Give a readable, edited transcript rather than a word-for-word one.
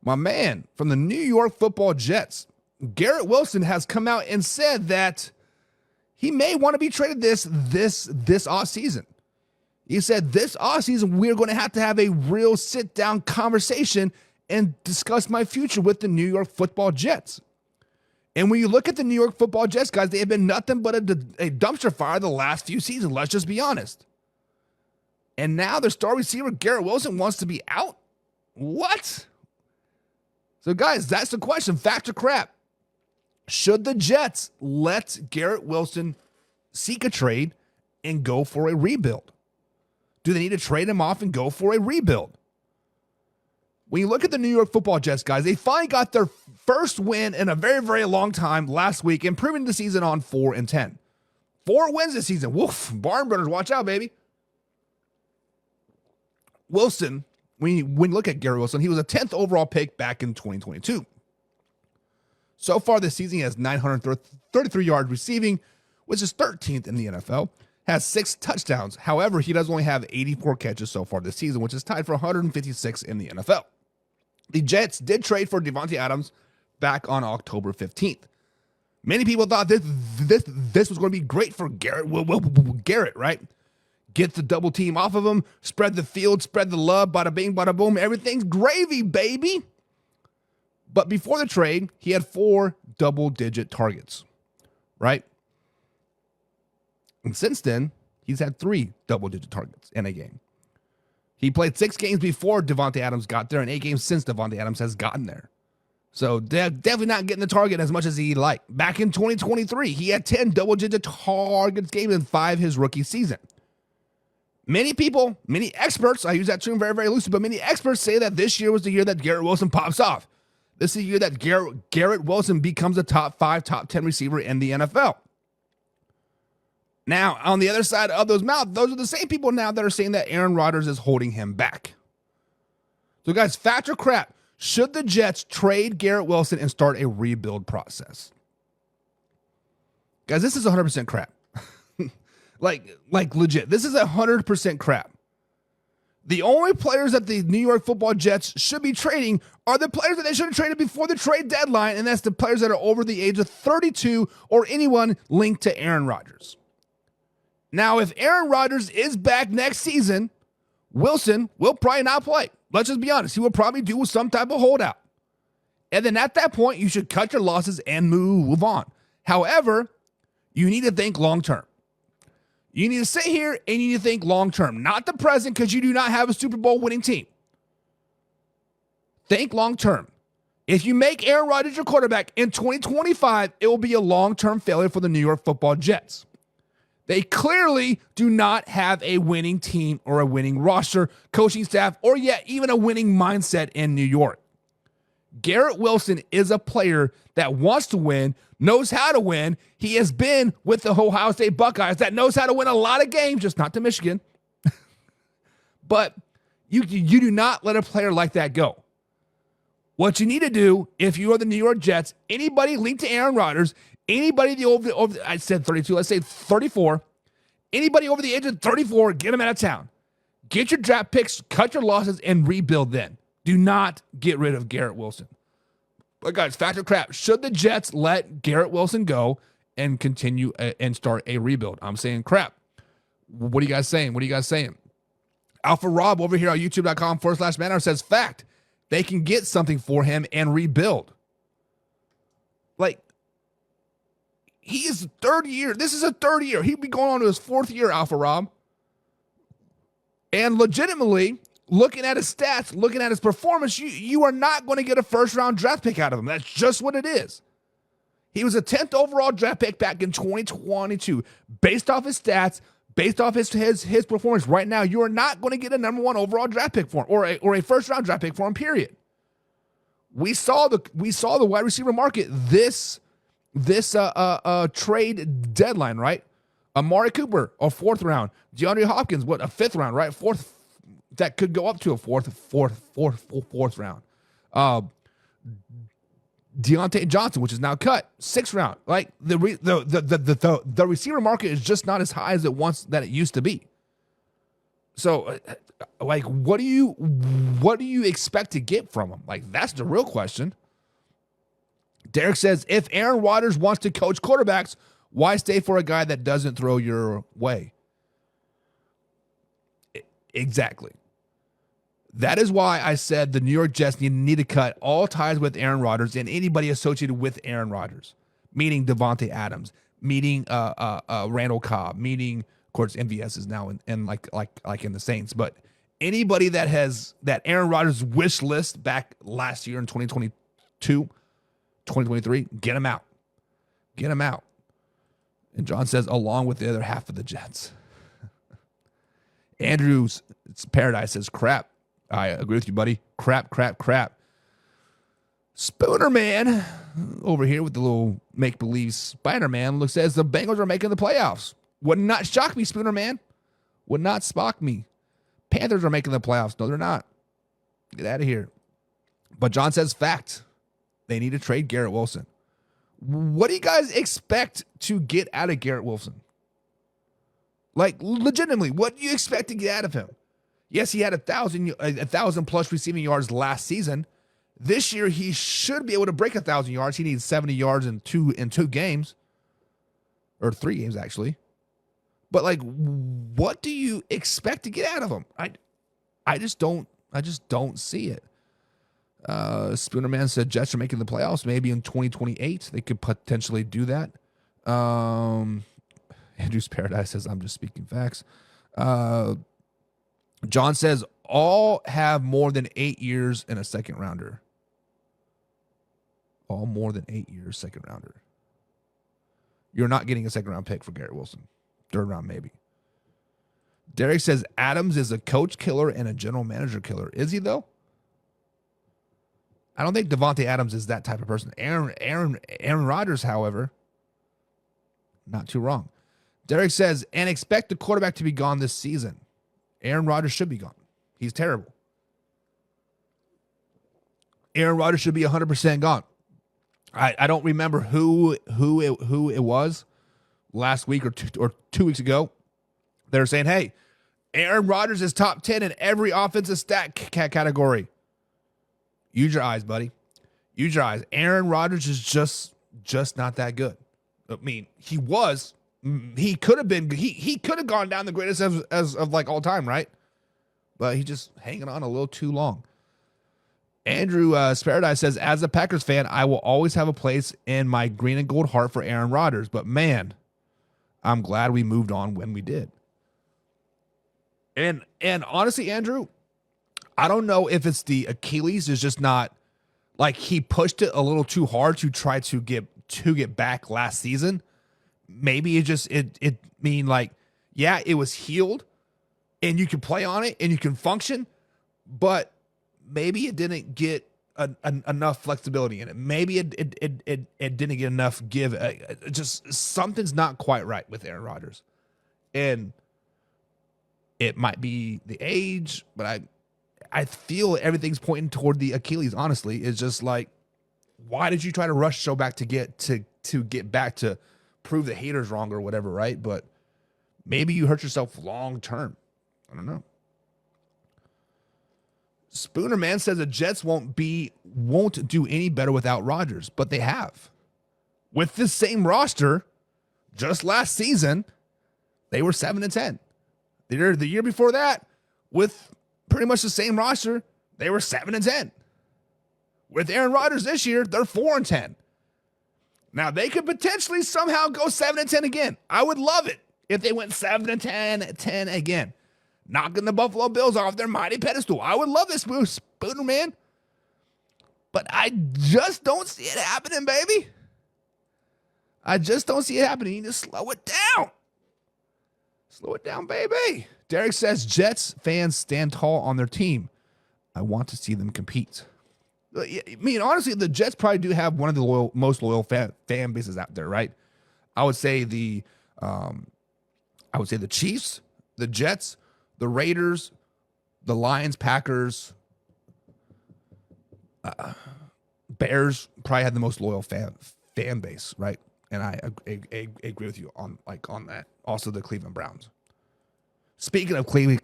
My man from the New York Football Jets, Garrett Wilson, has come out and said that he may want to be traded this offseason. He said this offseason we're going to have a real sit-down conversation and discuss my future with the New York Football Jets. And when you look at the New York Football Jets, guys, they have been nothing but a dumpster fire the last few seasons. Let's just be honest. And now their star receiver, Garrett Wilson, wants to be out? What? So, guys, that's the question. Fact or crap? Should the Jets let Garrett Wilson seek a trade and go for a rebuild? Do they need to trade him off and go for a rebuild? When you look at the New York Football Jets, guys, they finally got their first win in a very, very long time last week, improving the season on 4-10. 4 wins this season. Woof. Barn burners, watch out, baby. Wilson, when you look at Garrett Wilson, he was a 10th overall pick back in 2022. So far this season, he has 933 yards receiving, which is 13th in the NFL. Has 6 touchdowns. However, he does only have 84 catches so far this season, which is tied for 156 in the NFL. The Jets did trade for Devontae Adams back on October 15th. Many people thought this was going to be great for Garrett. Garrett, right? Get the double team off of him, spread the field, spread the love, bada bing, bada boom. Everything's gravy, baby. But before the trade, he had 4 double-digit targets, right? And since then, he's had 3 double-digit targets in a game. He played 6 games before Devontae Adams got there and 8 games since Devontae Adams has gotten there. So they're definitely not getting the target as much as he'd like. Back in 2023, he had 10 double-digit targets games in 5 his rookie season. Many people, many experts, I use that term very, very loosely, but many experts say that this year was the year that Garrett Wilson pops off. This is the year that Garrett Wilson becomes a top 5, top 10 receiver in the NFL. Now, on the other side of those mouths, those are the same people now that are saying that Aaron Rodgers is holding him back. So, guys, fact or crap, should the Jets trade Garrett Wilson and start a rebuild process? Guys, this is 100% crap. like legit. This is 100% crap. The only players that the New York Football Jets should be trading are the players that they should have traded before the trade deadline, and that's the players that are over the age of 32 or anyone linked to Aaron Rodgers. Now, if Aaron Rodgers is back next season, Wilson will probably not play. Let's just be honest. He will probably do some type of holdout. And then at that point, you should cut your losses and move on. However, you need to think long-term. You need to sit here and you need to think long-term, not the present, because you do not have a Super Bowl winning team. Think long-term. If you make Aaron Rodgers your quarterback in 2025, it will be a long-term failure for the New York Football Jets. They clearly do not have a winning team or a winning roster, coaching staff, or yet even a winning mindset in New York. Garrett Wilson is a player that wants to win, knows how to win. He has been with the Ohio State Buckeyes that knows how to win a lot of games, just not to Michigan. But you do not let a player like that go. What you need to do, if you are the New York Jets, anybody linked to Aaron Rodgers, anybody over I said 32, let's say 34, anybody over the age of 34, get them out of town. Get your draft picks, cut your losses, and rebuild then. Do not get rid of Garrett Wilson. But guys, fact or crap, should the Jets let Garrett Wilson go and continue and start a rebuild? I'm saying crap. What are you guys saying? Alpha Rob over here on youtube.com/manor says fact. They can get something for him and rebuild. Like, he is third year. This is a third year. He'd be going on to his 4th year, Alpha Rob. And legitimately, looking at his stats, looking at his performance, you are not going to get a first-round draft pick out of him. That's just what it is. He was a 10th overall draft pick back in 2022. Based off his stats, based off his performance right now, you are not going to get a number 1 overall draft pick for him or a first-round draft pick for him, period. We saw the wide receiver market this trade deadline, right? Amari Cooper, a 4th round. DeAndre Hopkins, a 5th round, right? 4th. That could go up to a fourth round. Deontay Johnson, which is now cut, 6th round. Like the receiver market is just not as high as it used to be. So Like, what do you expect to get from him? Like, that's the real question. Derek says, if Aaron Rodgers wants to coach quarterbacks, why stay for a guy that doesn't throw your way? Exactly. That is why I said the New York Jets need to cut all ties with Aaron Rodgers and anybody associated with Aaron Rodgers, meaning Devontae Adams, meaning Randall Cobb, meaning, of course, MVS is now in like in the Saints, but anybody that Aaron Rodgers wish list back last year in 2022, 2023, get him out. Get him out. And John says, along with the other half of the Jets. Andrew's Paradise says, crap. I agree with you, buddy. Crap. Spooner Man over here with the little make-believe Spider-Man says the Bengals are making the playoffs. Would not shock me, Spooner Man. Would not spock me. Panthers are making the playoffs. No, they're not. Get out of here. But John says, fact. They need to trade Garrett Wilson. What do you guys expect to get out of Garrett Wilson? Like, legitimately, what do you expect to get out of him? Yes, he had 1,000 plus receiving yards last season. This year, he should be able to break 1,000 yards. He needs 70 yards in two games, or 3 games actually. But like, what do you expect to get out of him? I just don't see it. Spooner Man said Jets are making the playoffs. Maybe in 2028 they could potentially do that. Andrew's Paradise says I'm just speaking facts. John says all have more than 8 years in a second rounder. All more than 8 years second rounder. You're not getting a second round pick for Garrett Wilson. Third round maybe. Derek says Adams is a coach killer and a general manager killer. Is he though? I don't think Devontae Adams is that type of person. Aaron Rodgers, however, not too wrong. Derek says, and expect the quarterback to be gone this season. Aaron Rodgers should be gone. He's terrible. Aaron Rodgers should be 100% gone. I don't remember who it was last week or 2 weeks ago. They're saying, hey, Aaron Rodgers is top 10 in every offensive stat category. Use your eyes, buddy. Use your eyes. Aaron Rodgers is just not that good. I mean, he could have been, he could have gone down the greatest of like all time, right? But he's just hanging on a little too long. Andrew Paradise says, as a Packers fan, I will always have a place in my green and gold heart for Aaron Rodgers. But man, I'm glad we moved on when we did. And honestly, Andrew, I don't know if it's the Achilles is just not like he pushed it a little too hard to try to get back last season. Maybe it mean like, yeah, it was healed and you can play on it and you can function, but maybe it didn't get enough flexibility in it. Maybe it didn't get enough give. Just something's not quite right with Aaron Rodgers. And it might be the age, but I feel everything's pointing toward the Achilles, honestly. It's just like, why did you try to rush so back to get back to prove the haters wrong or whatever, right? But maybe you hurt yourself long term. I don't know. Spooner Man says the Jets won't do any better without Rodgers, but they have. With this same roster, just last season, they were 7-10. The year before that, with pretty much the same roster, they were 7-10. With Aaron Rodgers this year, they're 4-10. Now they could potentially somehow go 7-10 again. I would love it if they went 7-10 again, knocking the Buffalo Bills off their mighty pedestal. I would love this, Spooner Man. But I just don't see it happening, baby. I just don't see it happening. You need to slow it down. Slow it down, baby. Derek says Jets fans stand tall on their team. I want to see them compete. I mean, honestly, the Jets probably do have one of the most loyal fan bases out there, right? I would say the Chiefs, the Jets, the Raiders, the Lions, Packers, Bears probably had the most loyal fan base, right? And I agree with you on that. Also, the Cleveland Browns. Speaking of Cleveland.